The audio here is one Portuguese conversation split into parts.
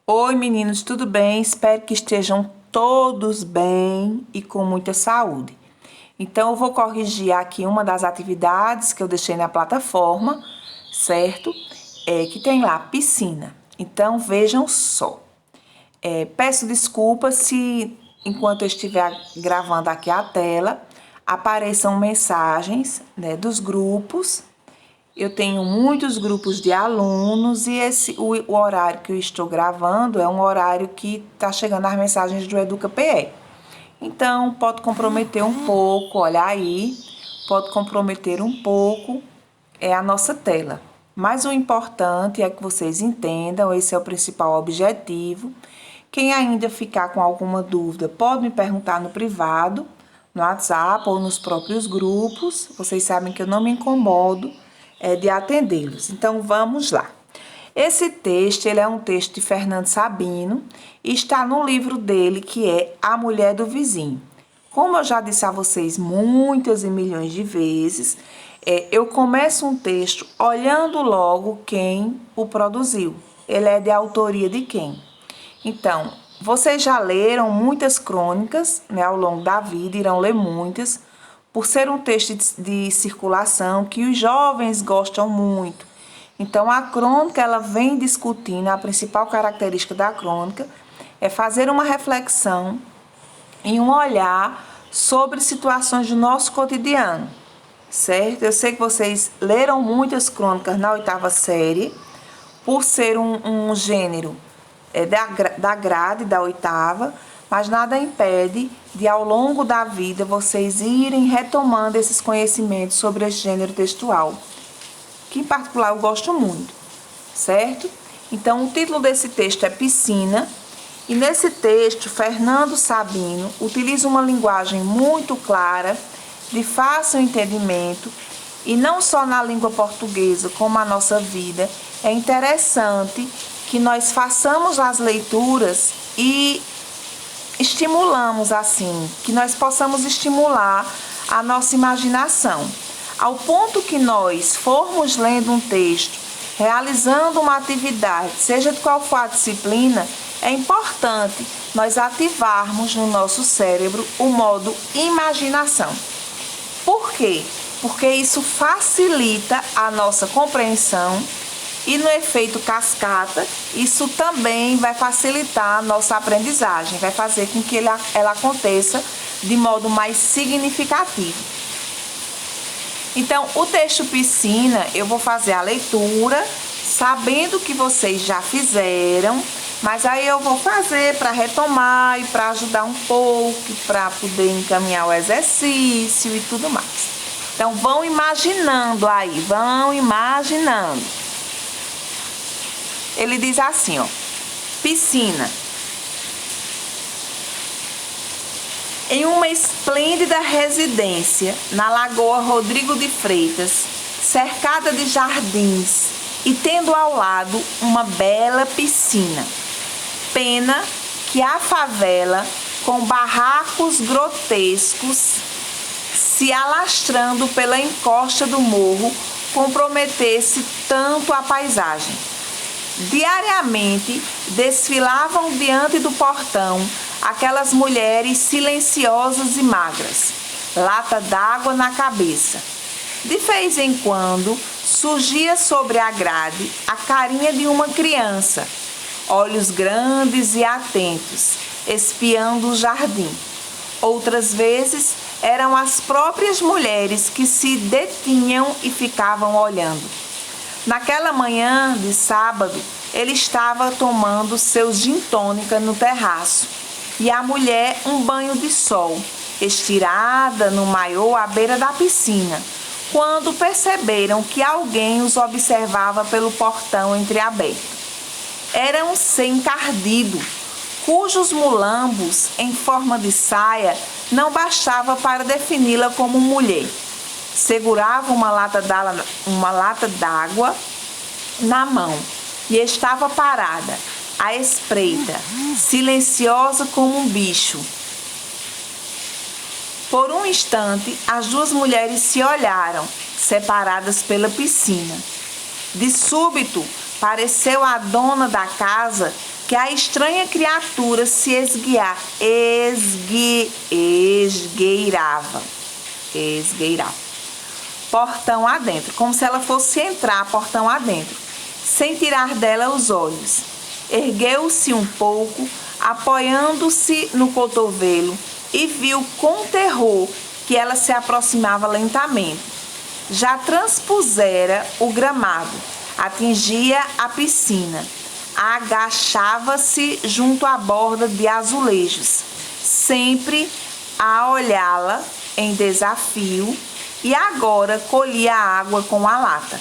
Oi, meninos, tudo bem? Espero que estejam todos bem e com muita saúde. Então, eu vou corrigir aqui uma das atividades que eu deixei na plataforma, certo? Que tem lá, piscina. Então, vejam só. Peço desculpas se, enquanto eu estiver gravando aqui a tela, apareçam mensagens, né, dos grupos. Eu tenho muitos grupos de alunos e o horário que eu estou gravando é um horário que está chegando as mensagens do Educa PE. Então, pode comprometer um pouco, olha aí, pode comprometer um pouco a nossa tela. Mas o importante é que vocês entendam, esse é o principal objetivo. Quem ainda ficar com alguma dúvida, pode me perguntar no privado, no WhatsApp ou nos próprios grupos. Vocês sabem que eu não me incomodo de atendê-los. Então, vamos lá. Esse texto, ele é um texto de Fernando Sabino e está no livro dele, que é A Mulher do Vizinho. Como eu já disse a vocês muitas e milhões de vezes, eu começo um texto olhando logo quem o produziu. Ele é de autoria de quem? Então, vocês já leram muitas crônicas, né, ao longo da vida, irão ler muitas, por ser um texto de circulação que os jovens gostam muito. Então, a crônica, ela vem discutindo, a principal característica da crônica é fazer uma reflexão e um olhar sobre situações do nosso cotidiano, certo? Eu sei que vocês leram muitas crônicas na 8ª série, por ser um gênero da grade da 8ª, mas nada impede de, ao longo da vida, vocês irem retomando esses conhecimentos sobre esse gênero textual, que em particular eu gosto muito, certo? Então, o título desse texto é Piscina, e nesse texto, Fernando Sabino utiliza uma linguagem muito clara, de fácil entendimento, e não só na língua portuguesa, como a nossa vida. É interessante que nós façamos as leituras e estimulamos assim, que nós possamos estimular a nossa imaginação. Ao ponto que nós formos lendo um texto, realizando uma atividade, seja de qual for a disciplina, é importante nós ativarmos no nosso cérebro o modo imaginação. Por quê? Porque isso facilita a nossa compreensão e no efeito cascata, isso também vai facilitar a nossa aprendizagem, vai fazer com que ela aconteça de modo mais significativo. Então, o texto Piscina, eu vou fazer a leitura, sabendo que vocês já fizeram, mas aí eu vou fazer para retomar e para ajudar um pouco, para poder encaminhar o exercício e tudo mais. Então, vão imaginando aí, vão imaginando. Ele diz assim, ó, piscina. Em uma esplêndida residência na Lagoa Rodrigo de Freitas, cercada de jardins e tendo ao lado uma bela piscina. Pena que a favela, com barracos grotescos, se alastrando pela encosta do morro, comprometesse tanto a paisagem. Diariamente desfilavam diante do portão aquelas mulheres silenciosas e magras, lata d'água na cabeça. De vez em quando surgia sobre a grade a carinha de uma criança, olhos grandes e atentos, espiando o jardim. Outras vezes eram as próprias mulheres que se detinham e ficavam olhando. Naquela manhã de sábado, ele estava tomando seu gin tônica no terraço e a mulher um banho de sol, estirada no maiô à beira da piscina, quando perceberam que alguém os observava pelo portão entreaberto. Era um ser encardido, cujos mulambos em forma de saia não bastava para defini-la como mulher. Segurava uma lata d'água na mão e estava parada, à espreita, silenciosa como um bicho. Por um instante, as duas mulheres se olharam, separadas pela piscina. De súbito, pareceu a dona da casa que a estranha criatura se esgueirava. Portão adentro, como se ela fosse entrar portão adentro, sem tirar dela os olhos. Ergueu-se um pouco, apoiando-se no cotovelo, e viu com terror que ela se aproximava lentamente. Já transpusera o gramado, atingia a piscina, agachava-se junto à borda de azulejos, sempre a olhá-la em desafio, e agora colhia a água com a lata.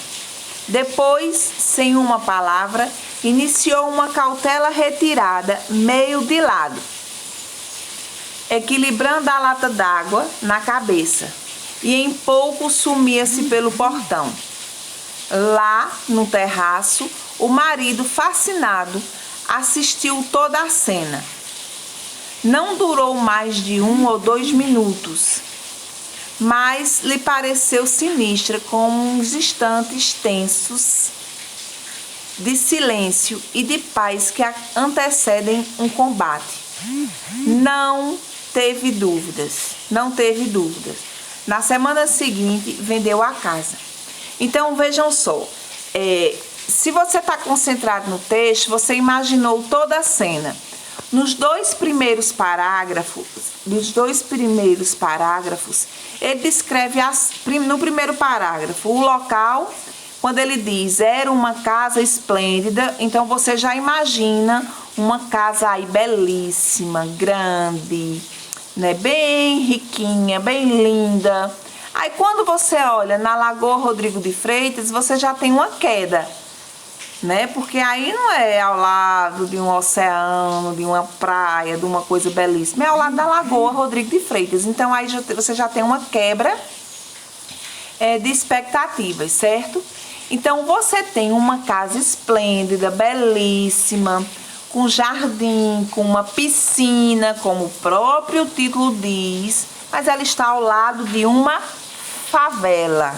Depois, sem uma palavra, iniciou uma cautela retirada, meio de lado, equilibrando a lata d'água na cabeça, e em pouco sumia-se pelo portão. Lá, no terraço, o marido, fascinado, assistiu toda a cena. Não durou mais de 1 ou 2 minutos, mas lhe pareceu sinistra, com uns instantes tensos de silêncio e de paz que antecedem um combate. Não teve dúvidas. Na semana seguinte, vendeu a casa. Então, vejam só, se você está concentrado no texto, você imaginou toda a cena. Nos dois primeiros parágrafos, ele descreve, no primeiro parágrafo, o local, quando ele diz, era uma casa esplêndida, então você já imagina uma casa aí belíssima, grande, né, bem riquinha, bem linda. Aí quando você olha na Lagoa Rodrigo de Freitas, você já tem uma queda, né? Porque aí não é ao lado de um oceano, de uma praia, de uma coisa belíssima, é ao lado da Lagoa Rodrigo de Freitas. Então aí você já tem uma quebra de expectativas, certo? Então você tem uma casa esplêndida, belíssima, com jardim, com uma piscina, como o próprio título diz, mas ela está ao lado de uma favela.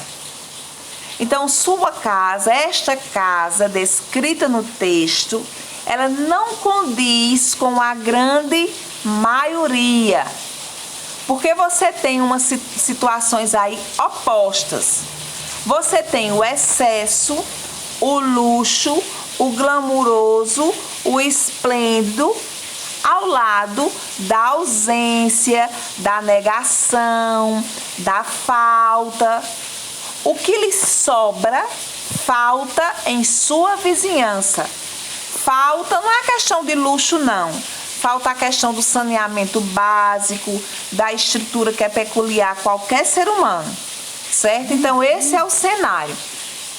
Então, esta casa descrita no texto, ela não condiz com a grande maioria, porque você tem umas situações aí opostas. Você tem o excesso, o luxo, o glamuroso, o esplêndido, ao lado da ausência, da negação, da falta. O que lhe sobra, falta em sua vizinhança. Falta não é questão de luxo, não. Falta a questão do saneamento básico, da estrutura que é peculiar a qualquer ser humano, certo? Então, esse é o cenário.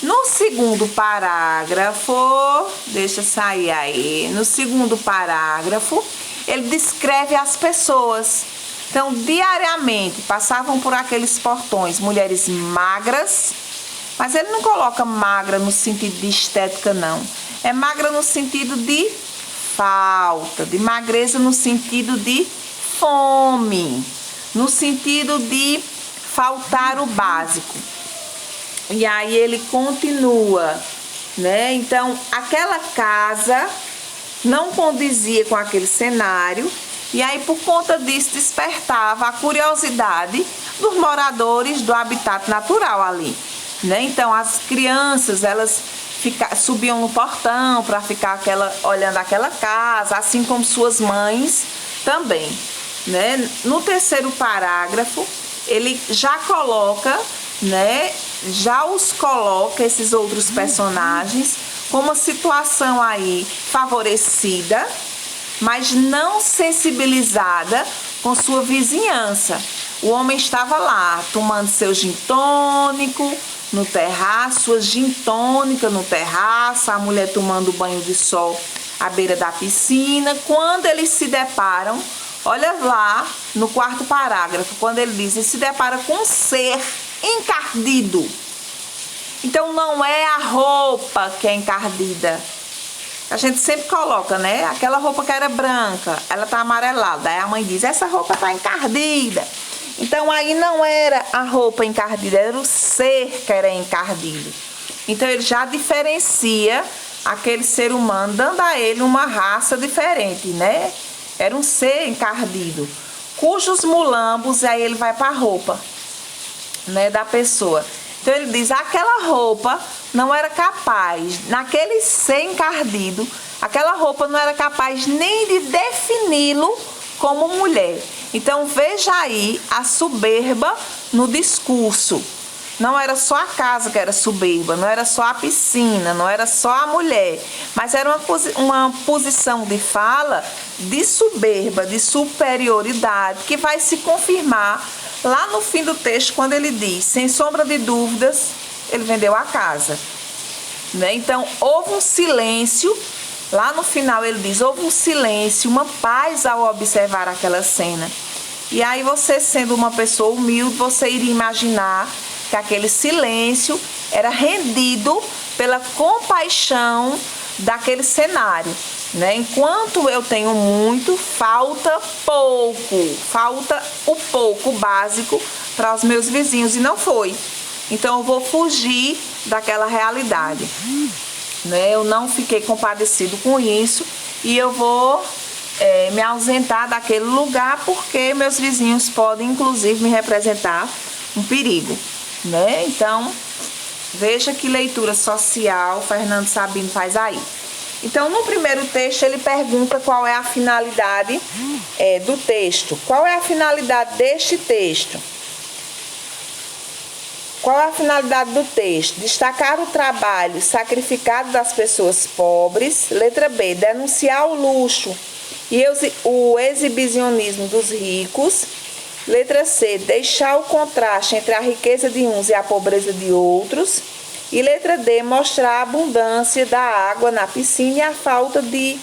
No segundo parágrafo, deixa sair aí, no segundo parágrafo, ele descreve as pessoas. Então, diariamente, passavam por aqueles portões mulheres magras, mas ele não coloca magra no sentido de estética, não. É magra no sentido de falta, de magreza no sentido de fome, no sentido de faltar o básico. E aí ele continua, né? Então, aquela casa não condizia com aquele cenário, e aí por conta disso despertava a curiosidade dos moradores do habitat natural ali, né? Então, as crianças, elas subiam no portão para ficar olhando aquela casa, assim como suas mães também, né? No terceiro parágrafo, ele já coloca, né? Já os coloca, esses outros personagens, com uma situação aí favorecida, mas não sensibilizada com sua vizinhança. O homem estava lá, tomando seu gin tônico no terraço, sua gin tônica no terraço, a mulher tomando banho de sol à beira da piscina. Quando eles se deparam, olha lá no quarto parágrafo, quando ele diz, ele se depara com um ser encardido. Então não é a roupa que é encardida. A gente sempre coloca, né? Aquela roupa que era branca, ela tá amarelada. Aí a mãe diz, essa roupa tá encardida. Então aí não era a roupa encardida, era o ser que era encardido. Então ele já diferencia, aquele ser humano, dando a ele uma raça diferente, né? Era um ser encardido, cujos mulambos, aí ele vai para a roupa, né, da pessoa. Então ele diz, aquela roupa não era capaz, naquele ser encardido, aquela roupa não era capaz nem de defini-lo como mulher. Então veja aí a soberba no discurso. Não era só a casa que era soberba, não era só a piscina, não era só a mulher, mas era uma posição de fala de soberba, de superioridade, que vai se confirmar lá no fim do texto, quando ele diz, sem sombra de dúvidas, ele vendeu a casa. Né? Então, houve um silêncio, lá no final ele diz, houve um silêncio, uma paz ao observar aquela cena. E aí você, sendo uma pessoa humilde, você iria imaginar que aquele silêncio era rendido pela compaixão daquele cenário, né? Enquanto eu tenho muito, falta pouco, falta o pouco básico para os meus vizinhos, e não foi. Então eu vou fugir daquela realidade, né? Eu não fiquei compadecido com isso e eu vou me ausentar daquele lugar, porque meus vizinhos podem inclusive me representar um perigo, né? Então veja que leitura social Fernando Sabino faz aí. Então, no primeiro texto, ele pergunta qual é a finalidade do texto. Qual é a finalidade deste texto? Qual é a finalidade do texto? Destacar o trabalho sacrificado das pessoas pobres. Letra B, denunciar o luxo e o exibicionismo dos ricos. Letra C, deixar o contraste entre a riqueza de uns e a pobreza de outros. E letra D, mostrar a abundância da água na piscina e a falta de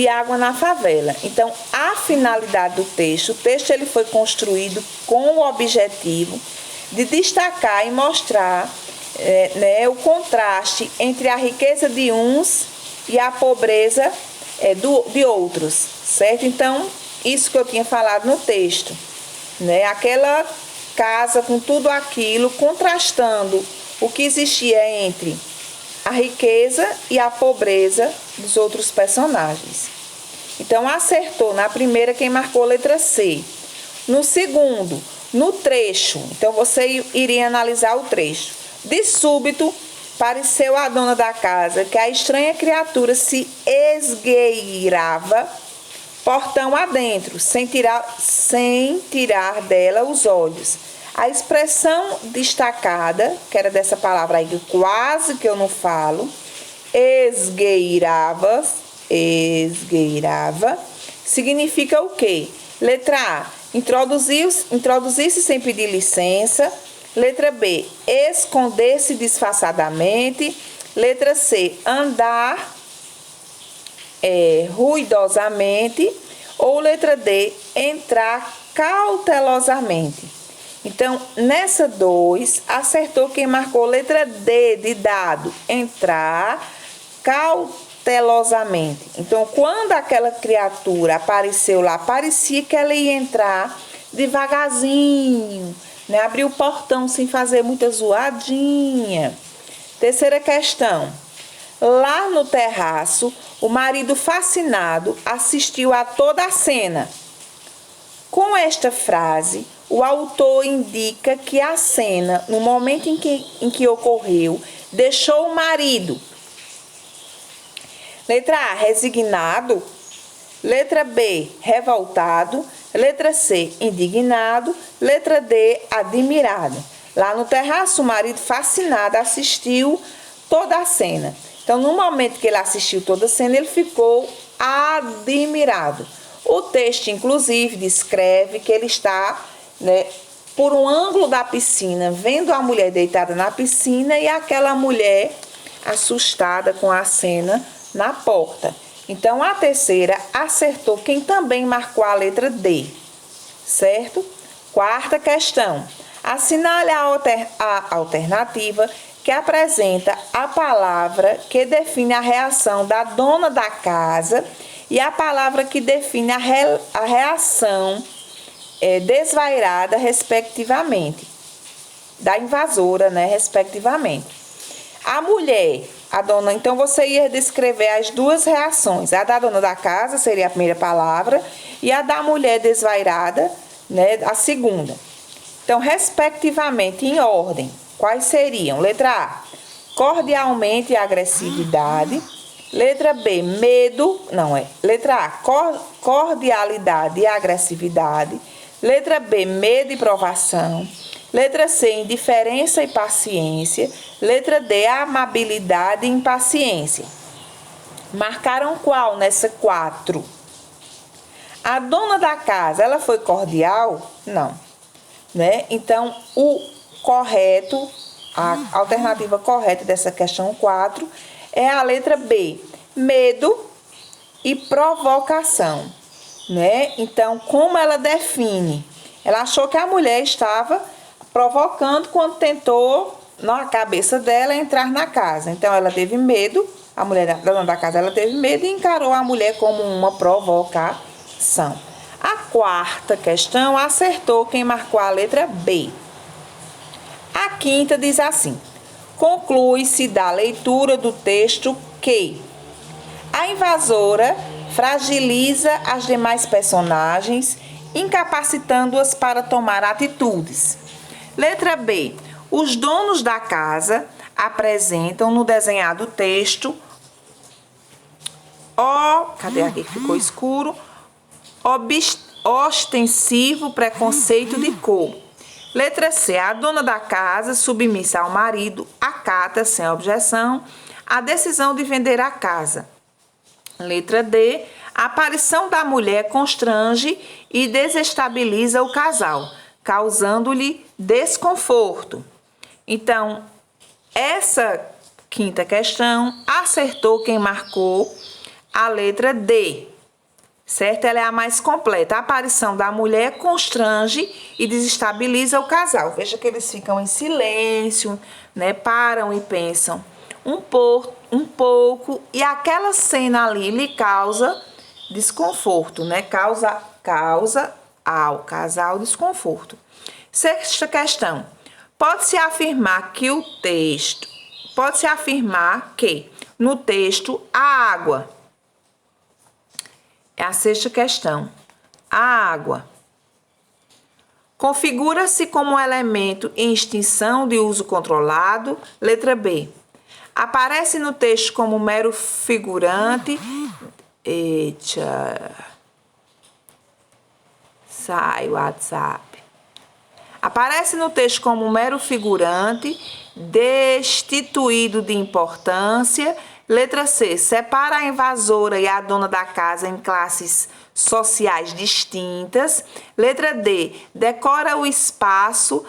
água na favela. Então, a finalidade do texto, o texto ele foi construído com o objetivo de destacar e mostrar o contraste entre a riqueza de uns e a pobreza de outros, certo? Então, isso que eu tinha falado no texto, né? Aquela casa com tudo aquilo, contrastando o que existia entre a riqueza e a pobreza dos outros personagens. Então, acertou na primeira quem marcou a letra C. No segundo, no trecho, então você iria analisar o trecho. De súbito, pareceu à dona da casa que a estranha criatura se esgueirava portão adentro, sem tirar dela os olhos. A expressão destacada, que era dessa palavra aí, que quase que eu não falo, esgueirava, significa o quê? Letra A, introduzir-se sem pedir licença. Letra B, esconder-se disfarçadamente. Letra C, andar ruidosamente. Ou letra D, entrar cautelosamente. Então, nessa 2, acertou quem marcou letra D de dado, entrar cautelosamente. Então, quando aquela criatura apareceu lá, parecia que ela ia entrar devagarzinho, né? Abrir o portão sem fazer muita zoadinha. Terceira questão. Lá no terraço, o marido fascinado assistiu a toda a cena. Com esta frase, o autor indica que a cena, no momento em que ocorreu, deixou o marido. Letra A, resignado. Letra B, revoltado. Letra C, indignado. Letra D, admirado. Lá no terraço, o marido fascinado assistiu toda a cena. Então, no momento que ele assistiu toda a cena, ele ficou admirado. O texto, inclusive, descreve que ele está, por um ângulo da piscina, vendo a mulher deitada na piscina e aquela mulher assustada com a cena na porta. Então, a terceira acertou quem também marcou a letra D, certo? Quarta questão. Assinale a alternativa que apresenta a palavra que define a reação da dona da casa e a palavra que define a reação desvairada, respectivamente, da invasora, respectivamente. A mulher Então você ia descrever as duas reações. A da dona da casa seria a primeira palavra e a da mulher desvairada, né, a segunda. Então, respectivamente, em ordem, quais seriam? Letra A, cordialmente e agressividade. Letra B, medo. Letra A, cordialidade e agressividade. Letra B, medo e provação. Letra C, indiferença e paciência. Letra D, amabilidade e impaciência. Marcaram qual nessa 4? A dona da casa, ela foi cordial? Não. Né? Então, o correto, a alternativa correta dessa questão 4 é a letra B, medo e provocação. Né? Então, como ela define? Ela achou que a mulher estava provocando quando tentou, na cabeça dela, entrar na casa. Então, ela teve medo, a mulher da dona da casa, ela teve medo e encarou a mulher como uma provocação. A quarta questão acertou quem marcou a letra B. A quinta diz assim: conclui-se da leitura do texto que a invasora fragiliza as demais personagens, incapacitando-as para tomar atitudes. Letra B. Os donos da casa apresentam no desenhado texto cadê aqui que ficou escuro? Ostensivo preconceito de cor. Letra C. A dona da casa, submissa ao marido, acata sem objeção a decisão de vender a casa. Letra D. A aparição da mulher constrange e desestabiliza o casal, causando-lhe desconforto. Então, essa quinta questão acertou quem marcou a letra D. Certo? Ela é a mais completa. A aparição da mulher constrange e desestabiliza o casal. Veja que eles ficam em silêncio, né? Param e pensam um pouco e aquela cena ali lhe causa desconforto, né? Causa ao casal desconforto. Sexta questão. Pode-se afirmar que no texto a água. É a sexta questão. A água configura-se como elemento em extinção de uso controlado. Letra B. Aparece no texto como mero figurante. Sai o WhatsApp. Aparece no texto como mero figurante, destituído de importância. Letra C. Separa a invasora e a dona da casa em classes sociais distintas. Letra D. Decora o espaço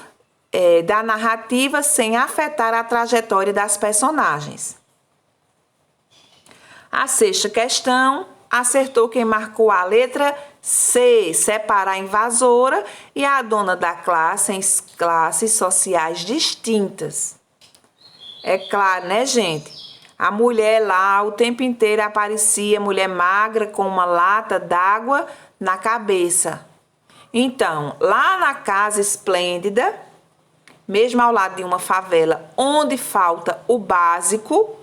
da narrativa sem afetar a trajetória das personagens. A sexta questão acertou quem marcou a letra C. Separa a invasora e a dona da classe em classes sociais distintas. É claro, né, gente? A mulher lá o tempo inteiro aparecia, mulher magra com uma lata d'água na cabeça. Então, lá na casa esplêndida, mesmo ao lado de uma favela onde falta o básico,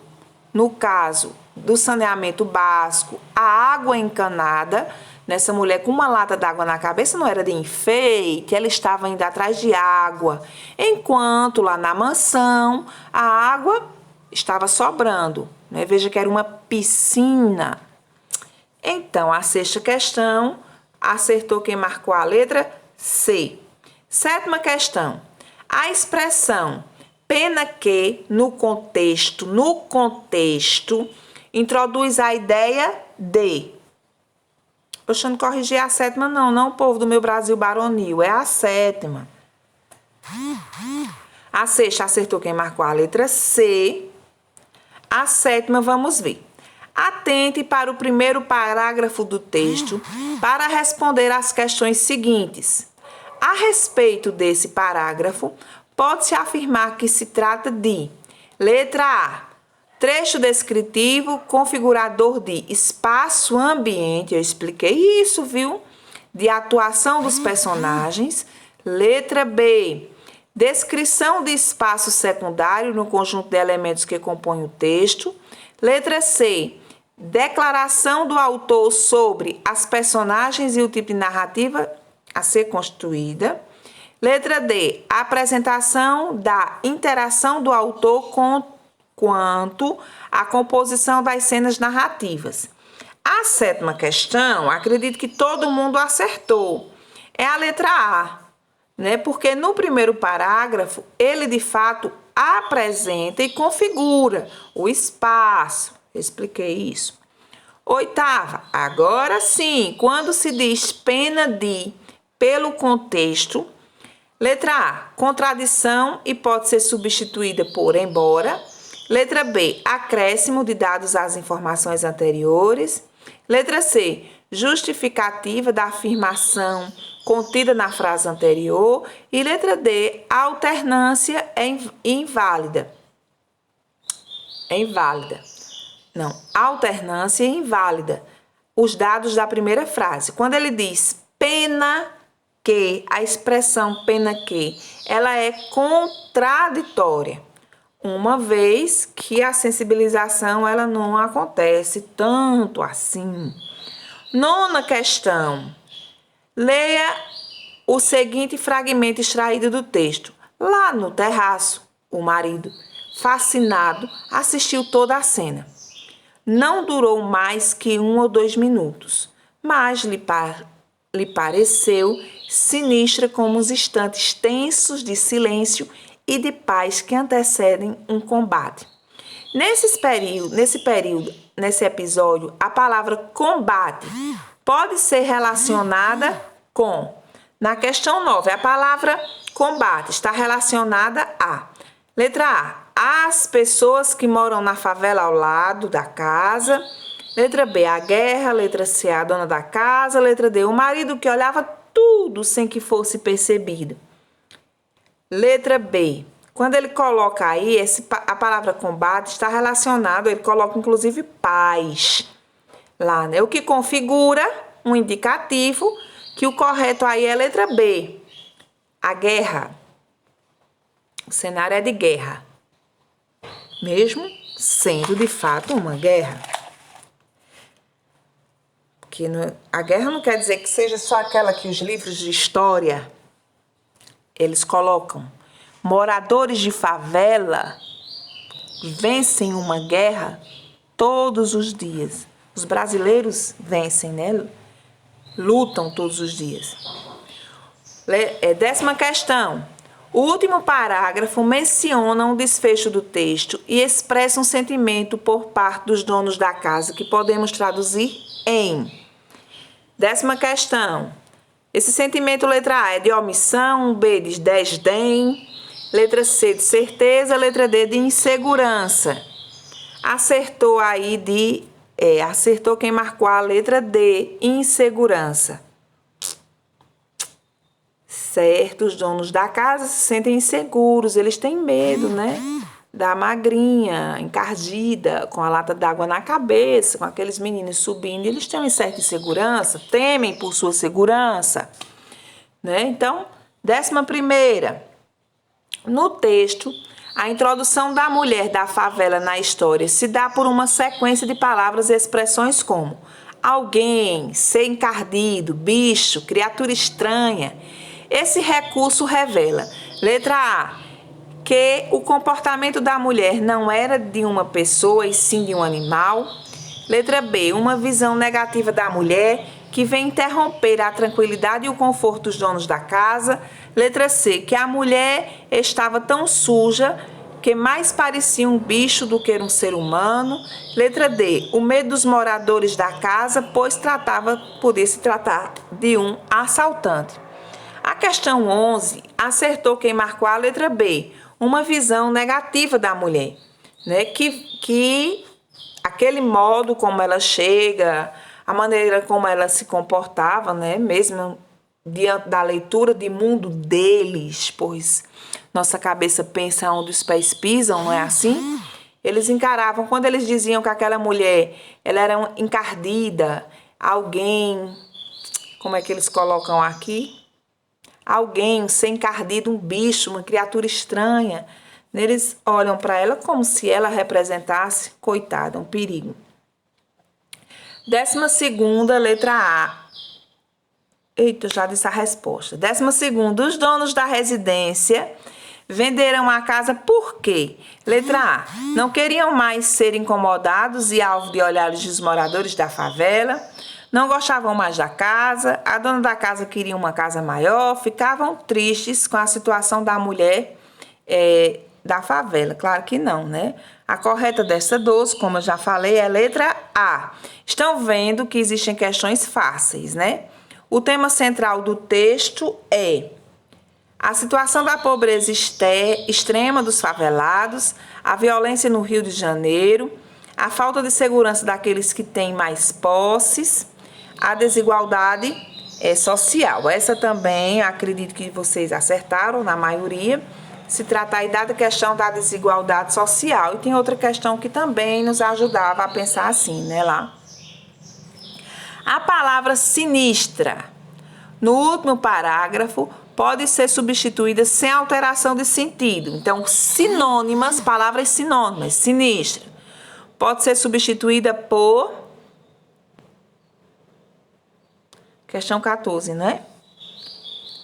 no caso do saneamento básico, a água encanada, nessa mulher com uma lata d'água na cabeça não era de enfeite, ela estava indo atrás de água. Enquanto lá na mansão, a água estava sobrando, né? Veja que era uma piscina. Então, a sexta questão acertou quem marcou a letra C. Sétima questão. A expressão pena que, no contexto, introduz a ideia de. Poxa, eu não corrigi a sétima não, povo do meu Brasil baronil, é a sétima. A sexta acertou quem marcou a letra C. A sétima, vamos ver. Atente para o primeiro parágrafo do texto para responder às questões seguintes. A respeito desse parágrafo, pode-se afirmar que se trata de: letra A, trecho descritivo configurador de espaço-ambiente, eu expliquei isso, viu? De atuação dos personagens. Letra B, Descrição de espaço secundário no conjunto de elementos que compõem o texto. Letra C. Declaração do autor sobre as personagens e o tipo de narrativa a ser construída. Letra D. Apresentação da interação do autor quanto à composição das cenas narrativas. A 7ª questão, acredito que todo mundo acertou. É a letra A, né? Porque no primeiro parágrafo, ele de fato apresenta e configura o espaço. Eu expliquei isso. 8ª, agora sim, quando se diz pena de, pelo contexto. Letra A, contradição e pode ser substituída por embora. Letra B, acréscimo de dados às informações anteriores. Letra C, justificativa da afirmação contida na frase anterior. E letra D, alternância é inválida. É inválida. Não, alternância é inválida. Os dados da primeira frase. Quando ele diz pena que, a expressão pena que, ela é contraditória, uma vez que a sensibilização ela não acontece tanto assim. 9ª questão. Leia o seguinte fragmento extraído do texto. Lá no terraço, o marido, fascinado, assistiu toda a cena. Não durou mais que 1 ou 2 minutos, mas lhe pareceu sinistra como os instantes tensos de silêncio e de paz que antecedem um combate. Nesse episódio, a palavra combate pode ser relacionada com. Na questão 9, a palavra combate está relacionada a. Letra A, as pessoas que moram na favela ao lado da casa. Letra B, a guerra. Letra C, a dona da casa. Letra D, o marido que olhava tudo sem que fosse percebido. Letra B, quando ele coloca aí, a palavra combate está relacionado, ele coloca inclusive paz lá, né? O que configura um indicativo que o correto aí é a letra B, a guerra. O cenário é de guerra, mesmo sendo de fato uma guerra. Porque a guerra não quer dizer que seja só aquela que os livros de história eles colocam. Moradores de favela vencem uma guerra todos os dias. Os brasileiros vencem, né? Lutam todos os dias. 10ª questão. O último parágrafo menciona um desfecho do texto e expressa um sentimento por parte dos donos da casa, que podemos traduzir em. 10ª questão. Esse sentimento, letra A, é de omissão, B, de desdém, letra C, de certeza, letra D, de insegurança. Acertou aí acertou quem marcou a letra D, insegurança. Certo, os donos da casa se sentem inseguros, eles têm medo, né? Da magrinha, encardida, com a lata d'água na cabeça, com aqueles meninos subindo, eles têm uma certa insegurança, temem por sua segurança, né? Então, 11ª, no texto, a introdução da mulher da favela na história se dá por uma sequência de palavras e expressões como alguém, ser encardido, bicho, criatura estranha. Esse recurso revela, letra A, que o comportamento da mulher não era de uma pessoa e sim de um animal. Letra B, uma visão negativa da mulher que vem interromper a tranquilidade e o conforto dos donos da casa. Letra C, que a mulher estava tão suja que mais parecia um bicho do que um ser humano. Letra D, o medo dos moradores da casa, pois podia se tratar de um assaltante. A questão 11 acertou quem marcou a letra B, uma visão negativa da mulher, né? Que aquele modo como ela chega, a maneira como ela se comportava, né? Mesmo diante da leitura de mundo deles, pois nossa cabeça pensa onde os pés pisam, não é assim? Eles encaravam, quando eles diziam que aquela mulher, ela era encardida, alguém, como é que eles colocam aqui? alguém, um ser encardido, um bicho, uma criatura estranha. Eles olham para ela como se ela representasse, coitada, um perigo. 12ª, letra A. Eita, já disse a resposta. 12ª, os donos da residência venderam a casa por quê? Letra A. Não queriam mais ser incomodados e alvo de olhares dos moradores da favela. Não gostavam mais da casa. A dona da casa queria uma casa maior. Ficavam tristes com a situação da mulher da favela. Claro que não, né? A correta desta 12, como eu já falei, é a letra A. Estão vendo que existem questões fáceis, né? O tema central do texto é a situação da pobreza extrema dos favelados, a violência no Rio de Janeiro, a falta de segurança daqueles que têm mais posses, a desigualdade social. Essa também, acredito que vocês acertaram na maioria. Se trata aí da questão da desigualdade social. E tem outra questão que também nos ajudava a pensar assim, né, lá. A palavra sinistra, no último parágrafo, pode ser substituída sem alteração de sentido. Então, sinônimas, palavras sinônimas, sinistra, pode ser substituída por... Questão 14, né?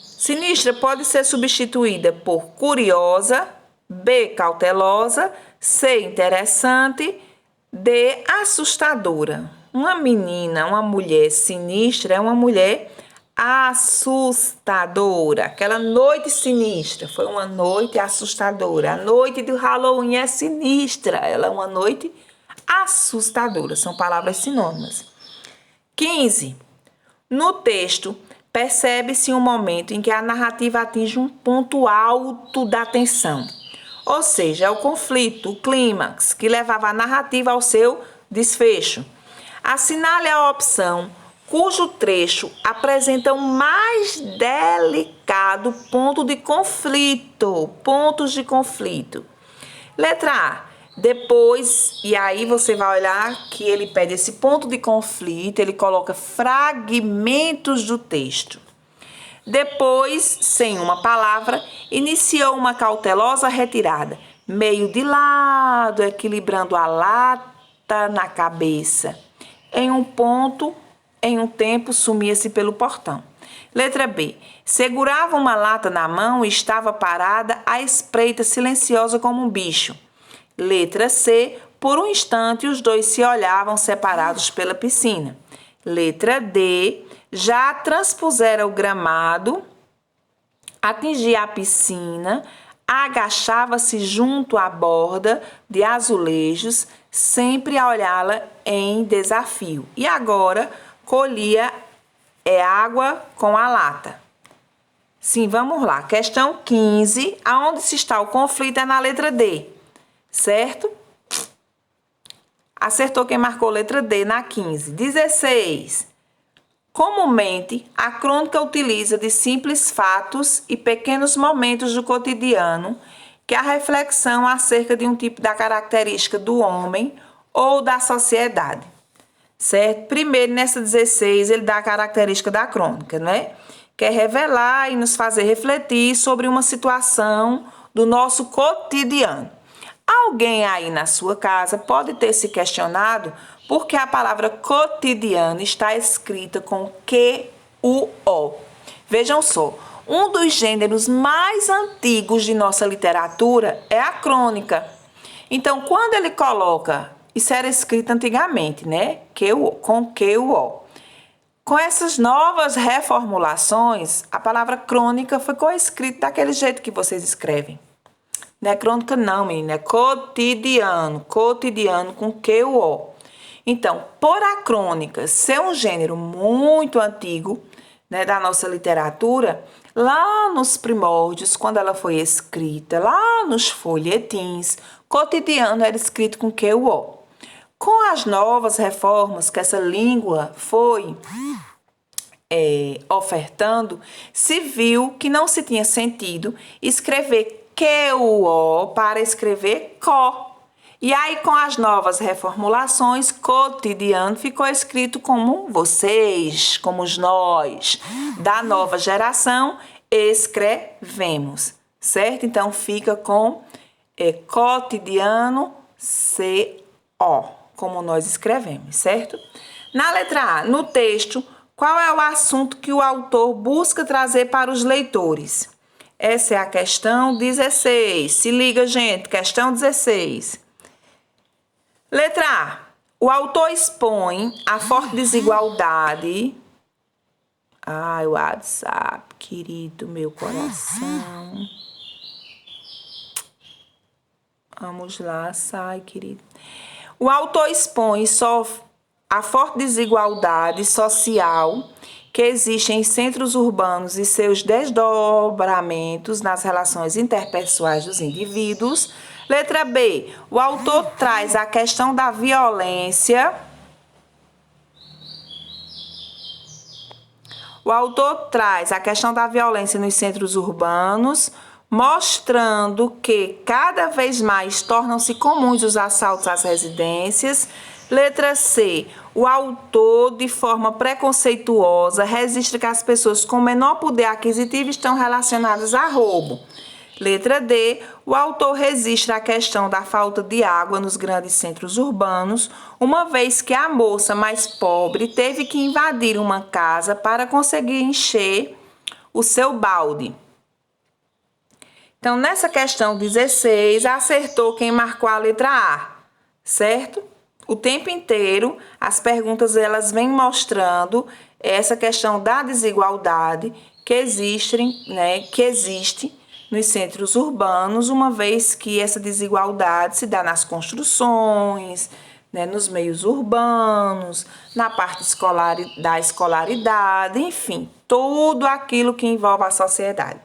Sinistra pode ser substituída por curiosa, B, cautelosa, C, interessante, D, assustadora. Uma menina, uma mulher sinistra é uma mulher assustadora. Aquela noite sinistra foi uma noite assustadora. A noite do Halloween é sinistra, ela é uma noite assustadora. São palavras sinônimas. 15. No texto, percebe-se um momento em que a narrativa atinge um ponto alto da tensão. Ou seja, é o conflito, o clímax, que levava a narrativa ao seu desfecho. Assinale a opção cujo trecho apresenta o mais delicado pontos de conflito. Letra A. Depois, e aí você vai olhar que ele pede esse ponto de conflito, ele coloca fragmentos do texto. Depois, sem uma palavra, iniciou uma cautelosa retirada, meio de lado, equilibrando a lata na cabeça. Em um tempo, sumia-se pelo portão. Letra B. Segurava uma lata na mão e estava parada à espreita, silenciosa como um bicho. Letra C. Por um instante, os dois se olhavam separados pela piscina. Letra D. Já transpusera o gramado, atingia a piscina, agachava-se junto à borda de azulejos, sempre a olhá-la em desafio. E agora colhia água com a lata. Sim, vamos lá. Questão 15. Aonde se está o conflito é na letra D, certo? Acertou quem marcou letra D na 15. 16. Comumente, a crônica utiliza de simples fatos e pequenos momentos do cotidiano que a reflexão acerca de um tipo da característica do homem ou da sociedade, certo? Primeiro, nessa 16, ele dá a característica da crônica, né? Quer revelar e nos fazer refletir sobre uma situação do nosso cotidiano. Alguém aí na sua casa pode ter se questionado por que a palavra cotidiano está escrita com Q-U-O. Vejam só, um dos gêneros mais antigos de nossa literatura é a crônica. Então, quando ele coloca, isso era escrito antigamente, né? Com Q-U-O. Com essas novas reformulações, a palavra crônica ficou escrita daquele jeito que vocês escrevem. Não é crônica não, menina, é cotidiano com Q-U-O. Então, por a crônica ser um gênero muito antigo, né, da nossa literatura, lá nos primórdios, quando ela foi escrita, lá nos folhetins, cotidiano era escrito com Q-U-O. Com as novas reformas que essa língua foi ofertando, se viu que não se tinha sentido escrever Q-U-O para escrever CO. E aí, com as novas reformulações, cotidiano ficou escrito como vocês, como os nós, da nova geração, escrevemos, certo? Então, fica com cotidiano, CO, como nós escrevemos, certo? Na letra A, no texto, qual é o assunto que o autor busca trazer para os leitores? Essa é a questão 16. Se liga, gente, questão 16. Letra A, o autor expõe a forte desigualdade. Ai, o WhatsApp, querido meu coração. Vamos lá, sai, querido. O autor expõe só a forte desigualdade social que existe em centros urbanos e seus desdobramentos nas relações interpessoais dos indivíduos. Letra B. O autor traz a questão da violência. O autor traz a questão da violência nos centros urbanos, mostrando que cada vez mais tornam-se comuns os assaltos às residências. Letra C. O autor, de forma preconceituosa, registra que as pessoas com menor poder aquisitivo estão relacionadas a roubo. Letra D. O autor registra a questão da falta de água nos grandes centros urbanos, uma vez que a moça mais pobre teve que invadir uma casa para conseguir encher o seu balde. Então, nessa questão 16, acertou quem marcou a letra A, certo? O tempo inteiro, as perguntas elas vêm mostrando essa questão da desigualdade que existe nos centros urbanos, uma vez que essa desigualdade se dá nas construções, nos meios urbanos, na parte da escolaridade, enfim, tudo aquilo que envolve a sociedade.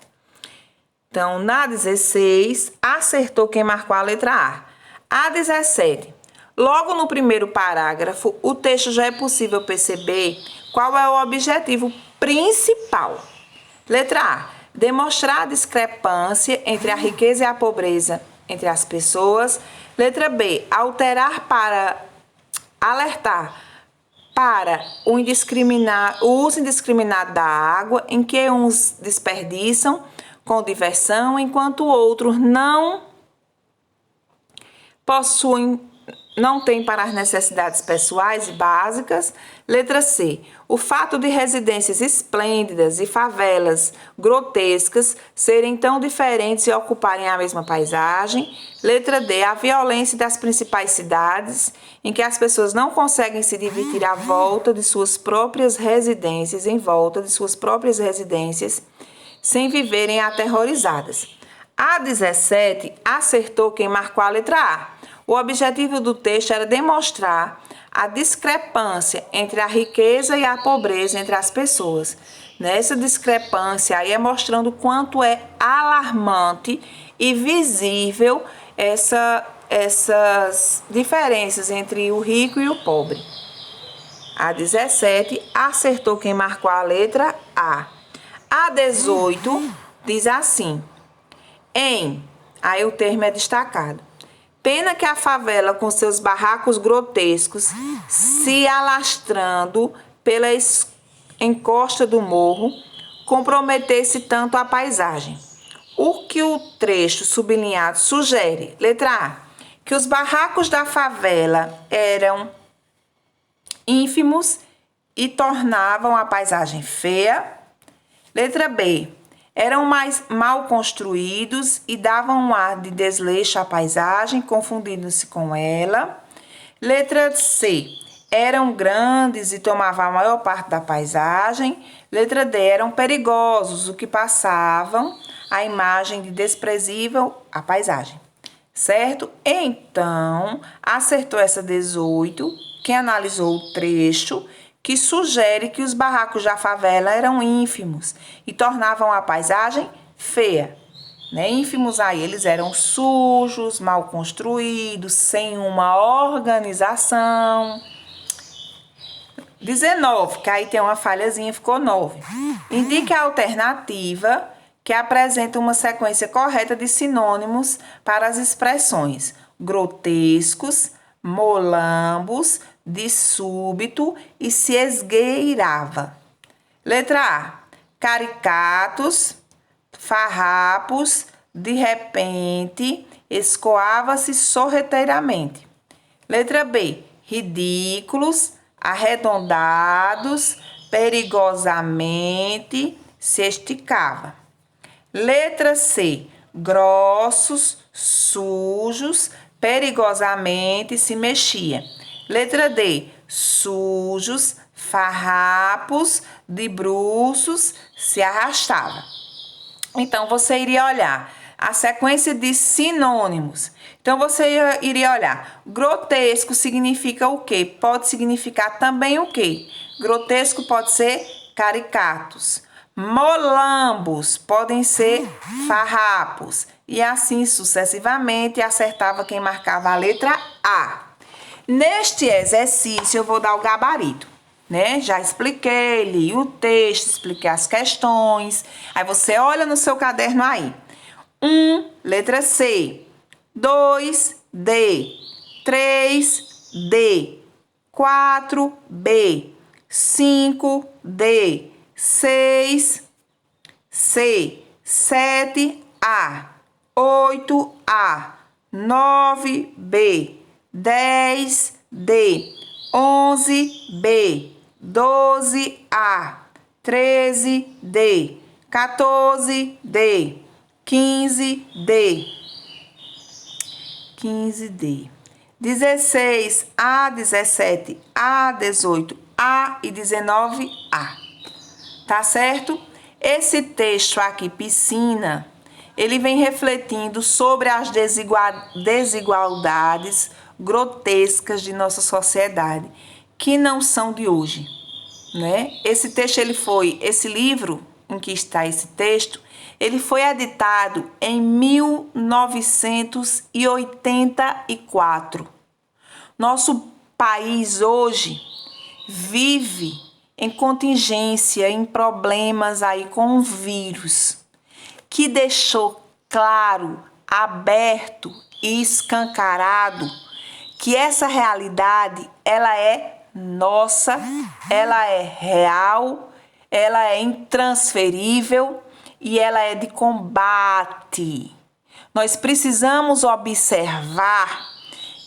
Então, na 16, acertou quem marcou a letra A. A 17. Logo no primeiro parágrafo, o texto já é possível perceber qual é o objetivo principal. Letra A. Demonstrar a discrepância entre a riqueza e a pobreza entre as pessoas. Letra B. Alertar para o uso indiscriminado da água, em que uns desperdiçam com diversão, enquanto outros não têm para as necessidades pessoais e básicas. Letra C. O fato de residências esplêndidas e favelas grotescas serem tão diferentes e ocuparem a mesma paisagem. Letra D. A violência das principais cidades, em que as pessoas não conseguem se divertir em volta de suas próprias residências, sem viverem aterrorizadas. A 17 acertou quem marcou a letra A. O objetivo do texto era demonstrar a discrepância entre a riqueza e a pobreza entre as pessoas. Nessa discrepância aí é mostrando o quanto é alarmante e visível essas diferenças entre o rico e o pobre. A 17 acertou quem marcou a letra A. A 18 diz assim: aí o termo é destacado. Pena que a favela, com seus barracos grotescos, se alastrando pela encosta do morro, comprometesse tanto a paisagem. O que o trecho sublinhado sugere? Letra A. Que os barracos da favela eram ínfimos e tornavam a paisagem feia. Letra B. Eram mais mal construídos e davam um ar de desleixo à paisagem, confundindo-se com ela. Letra C. Eram grandes e tomavam a maior parte da paisagem. Letra D. Eram perigosos, o que passavam a imagem de desprezível à paisagem. Certo? Então, acertou essa 18, quem analisou o trecho, que sugere que os barracos da favela eram ínfimos e tornavam a paisagem feia. Ínfimos aí, eles eram sujos, mal construídos, sem uma organização. 19, que aí tem uma falhazinha, ficou 9. Indique a alternativa que apresenta uma sequência correta de sinônimos para as expressões grotescos, molambos, de súbito e se esgueirava. Letra A. Caricatos, farrapos, de repente, escoava-se sorrateiramente. Letra B, ridículos, arredondados, perigosamente, se esticava. Letra C, grossos, sujos, perigosamente se mexia. Letra D, sujos, farrapos, de bruços, se arrastava. Então, você iria olhar a sequência de sinônimos. Então, você iria olhar. Grotesco significa o quê? Pode significar também o quê? Grotesco pode ser caricatos. Molambos podem ser farrapos. E assim sucessivamente, acertava quem marcava a letra A. Neste exercício, eu vou dar o gabarito, né? Já expliquei, li o texto, expliquei as questões. Aí você olha no seu caderno aí. 1, letra C. 2, D. 3, D. 4, B. 5, D. 6, C. 7, A. 8, A. 9, B. 10, D. 11, B. 12, A. 13, D. 14, D. 15, D. 15, D. 16, A. 17, A. 18, A. E 19, A. Tá certo? Esse texto aqui, piscina, ele vem refletindo sobre as desigualdades grotescas de nossa sociedade, que não são de hoje, né? Esse livro em que está esse texto, ele foi editado em 1984. Nosso país hoje vive em contingência, em problemas aí com o vírus, que deixou claro, aberto e escancarado que essa realidade, ela é nossa, ela é real, ela é intransferível e ela é de combate. Nós precisamos observar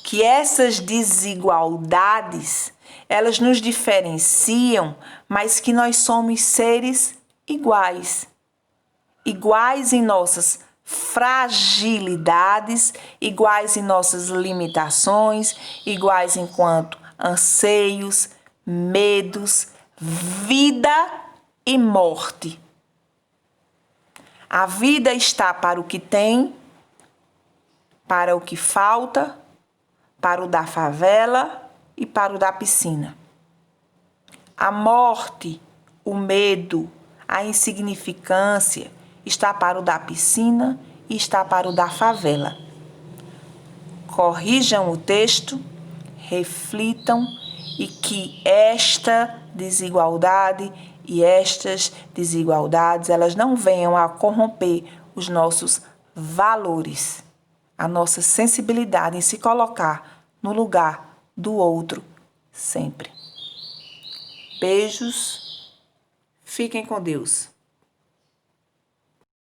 que essas desigualdades, elas nos diferenciam, mas que nós somos seres iguais. Iguais em nossas fragilidades, iguais em nossas limitações, iguais enquanto anseios, medos, vida e morte. A vida está para o que tem, para o que falta, para o da favela e para o da piscina. A morte, o medo, a insignificância está para o da piscina e está para o da favela. Corrijam o texto, reflitam e que esta desigualdade e estas desigualdades, elas não venham a corromper os nossos valores, a nossa sensibilidade em se colocar no lugar do outro sempre. Beijos, fiquem com Deus.